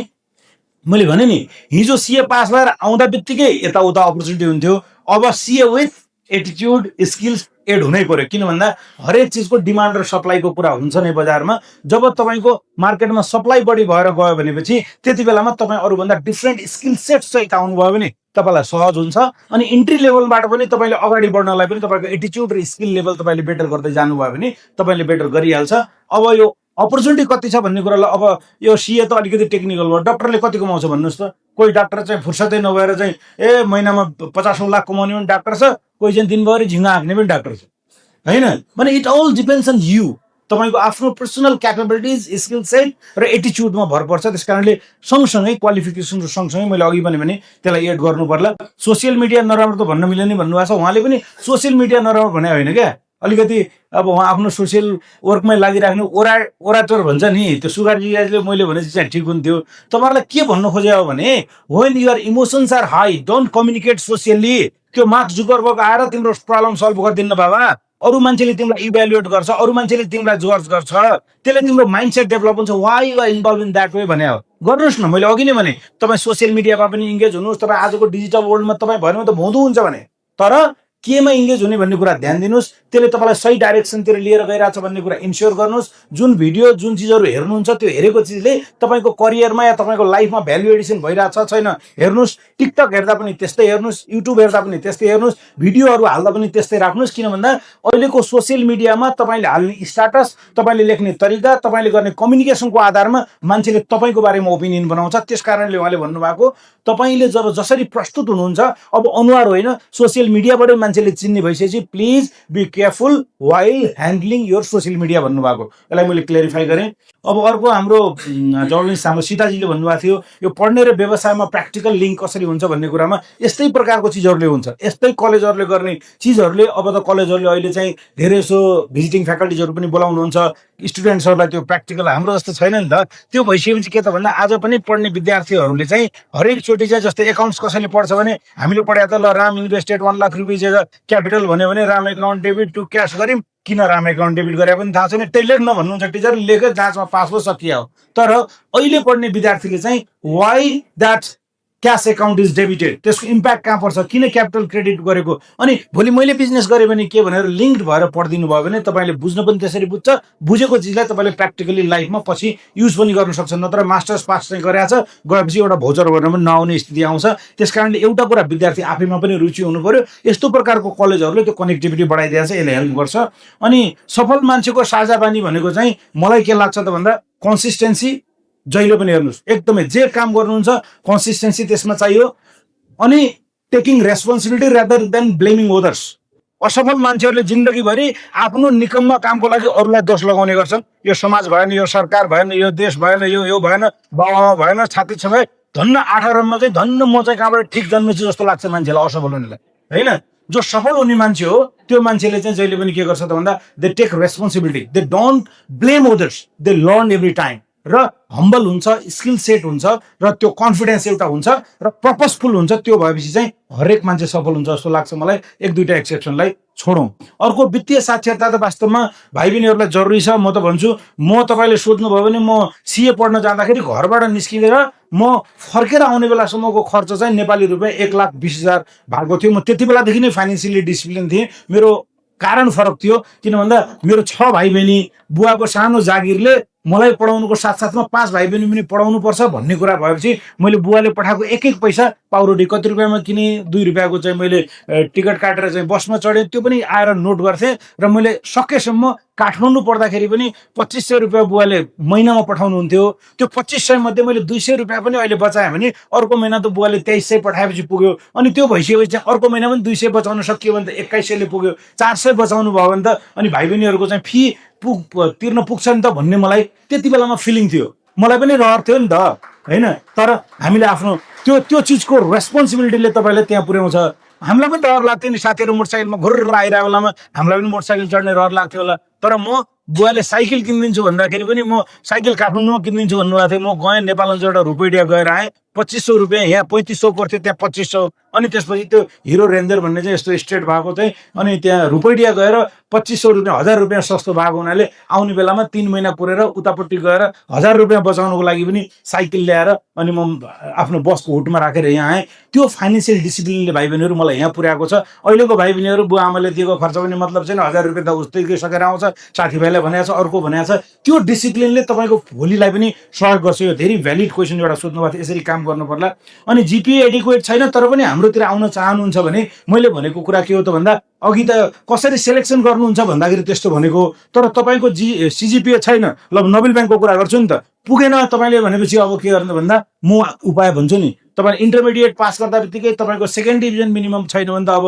मैले भने नि हिजो सीए पास भएर आउँदा बित्तिकै यताउता अपर्च्युनिटी हुन्थ्यो। अब CA with attitude skills add हुनै पर्यो। किन भन्दा हरेक चिजको डिमान्ड र सप्लाईको कुरा हुन्छ नै बजारमा। जब तपाईँको मार्केटमा सप्लाई बढी भएर गयो भनेपछि त्यति बेलामा तपाईँ अरूभन्दा डिफ्रेन्ट स्किल सेट सहित आउनुभयो भने तपाईँलाई सहज हुन्छ। अनि इन्ट्री लेभलबाट पनि तपाईँले अगाडि बढ्नलाई पनि तपाईँको एटिट्युड र स्किल लेभल तपाईँले बेटर गर्दै जानुभयो भने तपाईँले बेटर गरिहाल्छ। अब यो अपर्च्युनिटी कति छ भन्ने कुरालाई अब यो सीए त अलिकति टेक्निकल भयो। डक्टरले कति कमाउँछ भन्नुहोस् त? कोही डाक्टर चाहिँ फुर्सदै नभएर चाहिँ महिनामा 50 लाख कमाउने पनि डाक्टर छ, कोही चाहिँ दिनभरि झिङ्गा हाँक्ने पनि डाक्टर छ, होइन? भने it all depends on you. तपाईँको आफ्नो पर्सनल क्यापेबिलिटिज, स्किल सेट र एटिच्युडमा भर पर्छ। त्यस कारणले सँगसँगै क्वालिफिकेसन र सँगसँगै मैले अघि भने त्यसलाई एड गर्नु पर्ला। सोसियल मिडिया नराम्रो त भन्न मिल्दैन भन्नुभएको छ। उहाँले पनि सोसियल मिडिया नराम्रो भने होइन क्या, अलिकति अब उहाँ आफ्नो सोसियल वर्कमै लागिराख्नु। ओराटर भन्छ नि, त्यो सुगारजीले मैले भनेपछि चाहिँ ठिक हुन्थ्यो। तपाईँहरूलाई के भन्नु खोजेको हो भने when your emotions are high don't communicate socially. त्यो मार्क जुकरबर्ग आएर तिम्रो प्रब्लम सल्भ गरिदिन्न बाबा। अरू मान्छेले तिमीलाई इभ्यालुएट गर्छ, अरू मान्छेले तिमीलाई जज गर्छ, त्यसले तिम्रो माइन्डसेट डेभलप हुन्छ। Why you are involved in that way भने हो। गर्नुहोस् न, मैले अघि नै भने तपाईँ सोसियल मिडियामा पनि इङ्गेज हुनुहोस्। तपाईँ आजको डिजिटल वर्ल्डमा तपाईँ भएन त भउँदो हुन्छ भने, तर केमा इङ्गेज हुने भन्ने कुरा ध्यान दिनुहोस्। त्यसले तपाईँलाई सही डाइरेक्सनतिर लिएर गइरहेछ भन्ने कुरा इन्स्योर गर्नुहोस्। जुन भिडियो जुन चिजहरू हेर्नुहुन्छ त्यो हेरेको चिजले तपाईँको करियरमा या तपाईँको लाइफमा भ्यालु एडिसन भइरहेछ छैन हेर्नुहोस्। टिकटक हेर्दा पनि त्यस्तै हेर्नुहोस्, युट्युब हेर्दा पनि त्यस्तै हेर्नुहोस्, भिडियोहरू हाल्दा पनि त्यस्तै राख्नुहोस्। किन भन्दा अहिलेको सोसियल मिडियामा तपाईँले हाल्ने स्ट्याटस, तपाईँले लेख्ने तरिका, तपाईँले गर्ने कम्युनिकेसनको आधारमा मान्छेले तपाईँको बारेमा ओपिनियन बनाउँछ। त्यस कारणले उहाँले भन्नुभएको तपाईँले जब जसरी प्रस्तुत हुनुहुन्छ, अब अनुहार होइन सोसियल मिडियाबाटै मान्छेले चिन्ने भइसकेपछि please be careful while handling your social media भन्नुभएको। यसलाई मैले क्लेरिफाई गरेँ। अब अर्को हाम्रो जर्नलिस्ट हाम्रो सीताजीले भन्नुभएको थियो यो पढ्ने र व्यवसायमा प्र्याक्टिकल लिङ्क कसरी हुन्छ भन्ने कुरामा यस्तै प्रकारको चिजहरूले हुन्छ, यस्तै कलेजहरूले गर्ने चिजहरूले। अब त कलेजहरूले अहिले चाहिँ धेरै सो भिजिटिङ फ्याकल्टिजहरू पनि बोलाउनुहुन्छ स्टुडेन्ट्सहरूलाई, त्यो प्र्याक्टिकल हाम्रो जस्तो छैन नि त। त्यो भइसकेपछि के त भन्दा आज पनि पढ्ने विद्यार्थीहरूले चाहिँ हरेकचोटि चाहिँ जस्तै एकाउन्ट्स कसैले पढ्छ भने हामीले पढाए त ल राम इन्भेस्टेड 1 लाख रुपियाँ क्यापिटल भन्यो भने Ram account debit to cash गऱ्यौँ। किन राम एकाउन्ट डेबिट गरे पनि थाहा छैन, त्यही लेख्न भन्नुहुन्छ टिचर, लेखेर जाँचमा पास भयो सकिया हो। तर अहिले पढ्ने विद्यार्थीले चाहिँ why that cash account is debited, त्यसको इम्प्याक्ट कहाँ पर्छ, किन क्यापिटल क्रेडिट गरेको, अनि भोलि मैले बिजनेस गरेँ भने के भनेर लिङ्क्ड भएर पढिदिनु भयो भने तपाईँले बुझ्न पनि त्यसरी बुझ्छ। बुझेको चिजलाई तपाईँले प्र्याक्टिकली लाइफमा पछि युज पनि गर्न सक्छ। नत्र मास्टर्स पास चाहिँ गरेछ गएपछि एउटा भोचर गर्न पनि नआउने स्थिति आउँछ। त्यस कारणले एउटा कुरा विद्यार्थी आफैमा पनि रुचि हुनु पर्यो। यस्तो प्रकारको कलेजहरूले त्यो कनेक्टिभिटी बढाइदिएको छ, यसले हेल्प गर्छ। अनि सफल मान्छेको साझा बानी भनेको चाहिँ मलाई के लाग्छ त भन्दा कन्सिस्टेन्सी। जहिले पनि हेर्नुहोस्, एकदमै जे काम गर्नुहुन्छ कन्सिस्टेन्सी त्यसमा चाहियो। अनि taking responsibility rather than blaming others. असफल मान्छेहरूले जिन्दगीभरि आफ्नो निकम्मा कामको लागि अरूलाई दोष लगाउने गर्छन्। यो समाज भएन, यो सरकार भएन, यो देश भएन, यो भएन, बाबुआमा भएन, छाती छमाई धन्न 18 चाहिँ धन्न म चाहिँ कहाँबाट ठिक जन्मेछु जस्तो लाग्छ मान्छेलाई असफल हुनेलाई, होइन? जो सफल हुने मान्छे हो त्यो मान्छेले चाहिँ जहिले पनि के गर्छ त भन्दा they take responsibility, they don't blame others, they learn every time. र हम्बल हुन्छ, स्किल सेट हुन्छ, र त्यो कन्फिडेन्स एउटा हुन्छ र पर्पसफुल हुन्छ। त्यो भएपछि चाहिँ हरेक मान्छे सफल हुन्छ जस्तो लाग्छ मलाई, 1-2टा एक्सेप्सनलाई छोडौँ। अर्को वित्तीय साक्षरता त वास्तवमा भाइ बहिनीहरूलाई जरुरी छ। म त भन्छु, म तपाईँले सोध्नुभयो भने म सीए पढ्न जाँदाखेरि घरबाट निस्किँदैन म फर्केर आउने बेलासम्मको खर्च चाहिँ नेपाली रुपियाँ 1,20,000 भएको थियो। म त्यति बेलादेखि नै फाइनेन्सियली डिसिप्लिन थिएँ। मेरो कारण फरक थियो, किन भन्दा मेरो 6 भाइ बहिनी, बुवाको सानो जागिरले मलाई पढाउनुको साथसाथमा 5 भाइ बहिनी पनि पढाउनु पर्छ भन्ने कुरा भएपछि मैले बुवाले पठाएको एक पैसा पाउरोटी कति रुपियाँमा किने, 2 रुपियाँको चाहिँ मैले टिकट काटेर चाहिँ बसमा चढेँ, त्यो पनि आएर नोट गर्थेँ। र मैले सकेसम्म काठमाडौँ पढ्दाखेरि पनि 2500 रुपियाँ बुवाले महिनामा पठाउनुहुन्थ्यो। त्यो 2500 मध्ये मैले 200 रुपियाँ पनि अहिले बचाएँ भने अर्को महिना त बुवाले 2300 पठाएपछि पुग्यो। अनि त्यो भइसकेपछि चाहिँ अर्को महिना पनि 200 बचाउन सकियो भने त 2100ले पुग्यो, 400 बचाउनु भयो भने त अनि भाइ बहिनीहरूको चाहिँ फी तिर्न पुग्छ नि त भन्ने मलाई त्यति बेलामा फिलिङ थियो। मलाई पनि रहर थियो नि त, होइन? तर हामीले आफ्नो त्यो चिजको रेस्पोन्सिबिलिटीले तपाईँले त्यहाँ पुर्याउँछ। हामीलाई पनि रहर लाग्थ्यो नि, साथीहरू मोटरसाइकलमा घुर्र आइरहेको बेलामा हामीलाई पनि मोटरसाइकल चढ्ने रहर लाग्थ्यो होला। तर म बुवाले साइकल किनिदिन्छु भन्दाखेरि पनि म साइकल काठमाडौँमा किनिदिन्छु भन्नुभएको थियो। म गएँ नेपालमा एउटा रुपैडिया गएर आएँ, 2500 रुपियाँ, यहाँ 3500 पर्थ्यो, त्यहाँ 2500। अनि त्यसपछि त्यो हिरो रेन्जर भन्ने चाहिँ यस्तो स्ट्रेट भएको चाहिँ अनि त्यहाँ रुपैडिया गएर 2500 रुपियाँ 1000 रुपियाँ सस्तो भएको हुनाले आउने बेलामा 3 महिना पुरेर उतापट्टि गएर 1000 रुपियाँ बचाउनुको लागि पनि साइकल ल्याएर अनि म आफ्नो बसको हुटमा राखेर यहाँ आएँ। त्यो फाइनेन्सियल डिसिप्लिनले भाइ बहिनीहरू मलाई यहाँ पुर्याएको छ। अहिलेको भाइ बहिनीहरू बुवा आमाले दिएको खर्च पनि मतलब छैन, 1000 रुपियाँ त उस्तै सकेर आउँछ, साथीभाइलाई भनेको छ, अर्को भनेको छ। त्यो डिसिप्लिनले तपाईँको भोलिलाई पनि सहयोग गर्छ। यो धेरै भ्यालिड क्वेसन एउटा सोध्नु भएको थियो, यसरी काम गर्नु पर्ला। अनि जिपिए एडिक्वेट छैन तर पनि हाम्रोतिर आउन चाहनुहुन्छ भने मैले भनेको कुरा के हो त भन्दा अघि त कसरी सेलेक्सन गर्नुहुन्छ भन्दाखेरि त्यस्तो भनेको, तर तपाईँको सिजिपिए छैन, ल नोबेल ब्याङ्कको कुरा गर्छु नि त, पुगेन तपाईँले भनेपछि अब के गर्नु भन्दा म उपाय भन्छु नि। तपाईँ इन्टरमिडिएट पास गर्दा बित्तिकै तपाईँको सेकेन्ड डिभिजन मिनिमम छैन भने त अब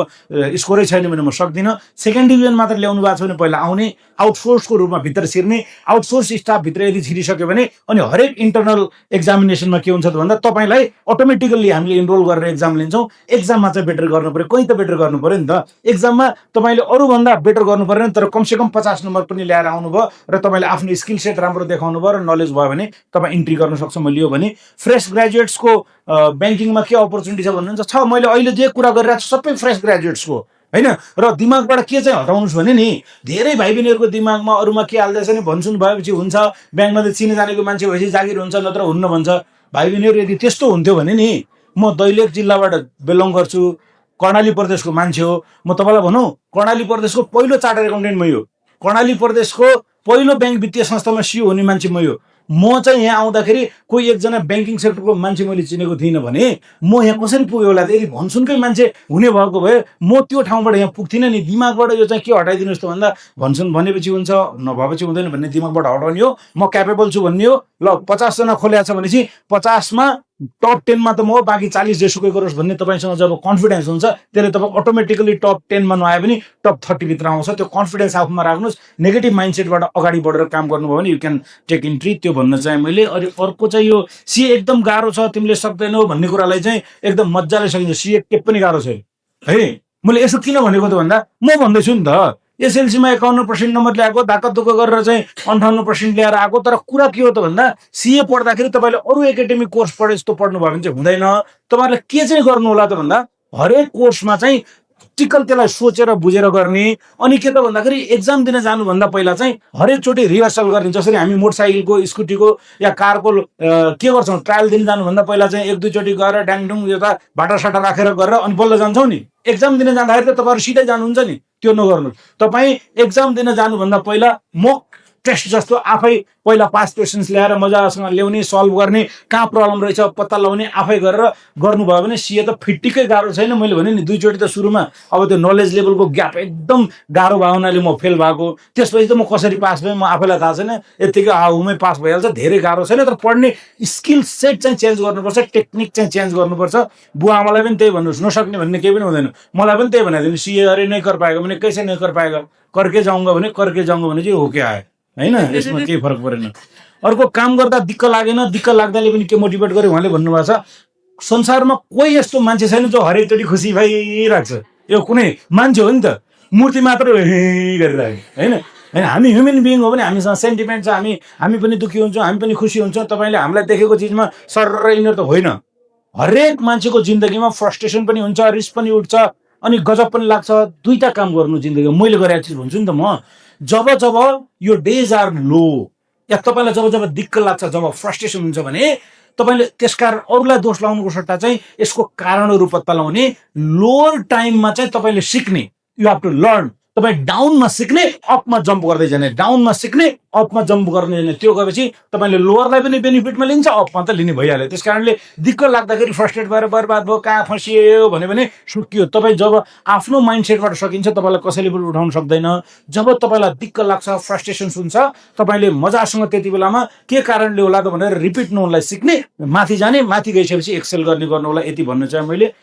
स्कोरै छैन भने म सक्दिनँ। सेकेन्ड डिभिजन मात्र ल्याउनु भएको छ भने पहिला आउने, आउटसोर्सको रूपमा भित्र छिर्ने, आउटसोर्स स्टाफभित्र यदि छिरिसक्यो भने अनि हरेक इन्टरनल एक्जामिनेसनमा के हुन्छ त भन्दा तपाईँलाई अटोमेटिकल्ली हामीले इनरोल गरेर एक्जाम लिन्छौँ। एक्जाममा चाहिँ बेटर गर्नु पऱ्यो, कोही त बेटर गर्नु पऱ्यो नि त। एक्जाममा तपाईँले अरूभन्दा बेटर गर्नु परेन, तर कमसेकम 50 नम्बर पनि ल्याएर आउनुभयो र तपाईँले आफ्नो स्किल सेट राम्रो देखाउनु भयो र नलेज भयो भने तपाईँ इन्ट्री गर्न सक्छ। म लियो भने फ्रेस ग्रेजुएट्सको ब्याङ्किङमा के अपर्च्युनिटी छ भन्नुहुन्छ? मैले अहिले जे कुरा गरिरहेको छु सबै फ्रेस ग्रेजुएट्सको होइन। र दिमागबाट के चाहिँ हटाउनुहोस् भने नि, धेरै भाइ बहिनीहरूको दिमागमा अरूमा के हाल्दैछ नि, भन्छन् भएपछि हुन्छ, ब्याङ्कमा त चिने जानेको मान्छे भएपछि जागिर हुन्छ, नत्र हुन्न भन्छ। भाइ बहिनीहरू यदि त्यस्तो हुन्थ्यो भने नि, म दैलेख जिल्लाबाट बिलोङ गर्छु, कर्णाली प्रदेशको मान्छे हो। म तपाईँलाई भनौँ, कर्णाली प्रदेशको पहिलो चार्टर्ड एकाउन्टेन्ट मै हो, कर्णाली प्रदेशको पहिलो ब्याङ्क वित्तीय संस्थामा सिओ हुने मान्छे मै हो। म चाहिँ यहाँ आउँदाखेरि कोही एकजना ब्याङ्किङ सेक्टरको मान्छे मैले चिनेको थिइनँ भने म यहाँ कसरी पुग्यो होला? यदि भनसुनकै मान्छे हुने भएको भए म त्यो ठाउँबाट यहाँ पुग्थिनँ नि। दिमागबाट यो चाहिँ के हटाइदिनुहोस् त भन्दा, भन्छन् भनेपछि हुन्छ, नभएपछि हुँदैन भन्ने दिमागबाट हटाउने हो। म क्यापेबल छु भन्ने हो। ल 50 जना खोल्या छ भनेपछि 50 मा टप 10 मा त म, बाँकी 40 जेसुकै गरोस् भन्ने तपाईँसँग जब कन्फिडेन्स हुन्छ त्यसले तपाईँ अटोमेटिकली टप 10 मा नआए पनि टप 30 भित्र आउँछ। त्यो कन्फिडेन्स आफूमा राख्नुहोस्। नेगेटिभ माइन्डसेटबाट अगाडि बढेर काम गर्नुभयो भने यु क्यान टेक इन्ट्री। त्यो भन्न चाहेँ मैले। अनि अर्को चाहिँ यो सिए एकदम गाह्रो छ, तिमीले सक्दैनौ भन्ने कुरालाई चाहिँ एकदम मजाले सकिन्छ। सिए के पनि गाह्रो छ है। मैले यसो किन भनेको त भन्दा, म भन्दैछु नि त, एसएलसीमा 51% नम्बर ल्याएको, धाकधुक्क गरेर चाहिँ 58% ल्याएर आएको। तर कुरा के हो त भन्दा, सिए पढ्दाखेरि तपाईँले अरू एकाडेमिक कोर्स पढे जस्तो पढ्नु भयो भने चाहिँ हुँदैन। तपाईँहरूले के चाहिँ गर्नु होला त भन्दा, हरेक कोर्समा चाहिँ टिकल त्यसलाई सोचेर बुझेर गर्ने। अनि के त भन्दाखेरि एक्जाम दिन जानुभन्दा पहिला चाहिँ हरेकचोटि रिहर्सल गर्ने। जसरी हामी मोटरसाइकलको, स्कुटीको या कारको के गर्छौँ, ट्रायल दिन जानुभन्दा पहिला चाहिँ 1-2 चोटि गएर ड्याङडुङ यता भाटासाटा राखेर गरेर अनि बल्ल जान्छौँ नि। एक्जाम दिन जाँदाखेरि त तपाईँहरू सिधै जानुहुन्छ नि, त्यो नगर्नु। तपाईँ एक्जाम दिन जानुभन्दा पहिला मक टेस्ट जस्तो आफै पहिला पास क्वेसन्स ल्याएर मजासँग ल्याउने, सल्भ गर्ने, कहाँ प्रब्लम रहेछ पत्ता लगाउने आफै गरेर गर्नुभयो भने सिए त फिट्टिकै गाह्रो छैन। मैले भने नि 2 चोटि त सुरुमा अब त्यो नलेज लेभलको ग्याप एकदम गाह्रो भयो हुनाले म फेल भएको। त्यसपछि त म कसरी पास भएँ म आफैलाई थाहा छैन, यत्तिकै हाउमै पास भइहाल्छ। धेरै गाह्रो छैन, तर पढ्ने स्किल सेट चाहिँ चेन्ज गर्नुपर्छ, टेक्निक चाहिँ चेन्ज गर्नुपर्छ। बुवा आमालाई पनि त्यही भन्नुहोस्, नसक्ने भन्ने केही पनि हुँदैन। मलाई पनि त्यही बनाइदिनु, सिए अरे नहीं कर पाएगा भने कैसे नहीं कर पाएगा, करके जाऊँगा भने करके जाऊँगा भने चाहिँ हो क्या आयो होइन। यसमा केही फरक परेन। अर्को, काम गर्दा दिक्क लागेन, दिक्क लाग्दाले पनि के मोटिभेट गर्यो उहाँले भन्नुभएको छ। संसारमा कोही यस्तो मान्छे छैन जो हरेकचोटि खुसी भइरहेको छ। यो कुनै मान्छे हो नि त, मूर्ति मात्र गरिरहेको होइन। हामी ह्युमन बिइङ हो भने हामीसँग सेन्टिमेन्ट छ, हामी पनि दुःखी हुन्छौँ, हामी पनि खुसी हुन्छौँ। तपाईँले हामीलाई देखेको चिजमा सर यिनीहरू त होइन। हरेक मान्छेको जिन्दगीमा फ्रस्ट्रेसन पनि हुन्छ, रिस पनि उठ्छ अनि गजब पनि लाग्छ। दुईटा काम गर्नु जिन्दगीमा। मैले गरेको चिज भन्छु नि त म, जब यो डेज आर लो या तपाईँलाई जब दिक्क लाग्छ, जब फ्रस्ट्रेसन हुन्छ भने तपाईँले त्यसकारण अरूलाई दोष लाउनुको सट्टा चाहिँ यसको कारणहरू पत्ता लगाउने। लोवर टाइममा चाहिँ तपाईँले सिक्ने, यु हेभ टु लर्न। तपाईँ डाउनमा सिक्ने, अपमा जम्प गर्दै जाने, डाउनमा सिक्ने, अपमा जम्प गर्ने जाने। त्यो गएपछि तपाईँले लोवरलाई पनि बेनिफिटमा लिन्छ, अपमा त लिने भइहाल्यो। त्यस कारणले दिक्क लाग्दाखेरि फ्रस्ट्रेट भएर बर्बाद भयो, कहाँ फसियो भने सुकियो। तपाईँ जब आफ्नो माइन्डसेटबाट सकिन्छ, तपाईँलाई कसैले पनि उठाउन सक्दैन। जब तपाईँलाई दिक्क लाग्छ, फ्रस्ट्रेसन हुन्छ, तपाईँले मजासँग त्यति बेलामा के कारणले होला त भनेर रिपिट नहुनलाई सिक्ने, माथि जाने, माथि गइसकेपछि एक्सेल गर्ने गर्नु होला। यति भन्न चाहे मैले।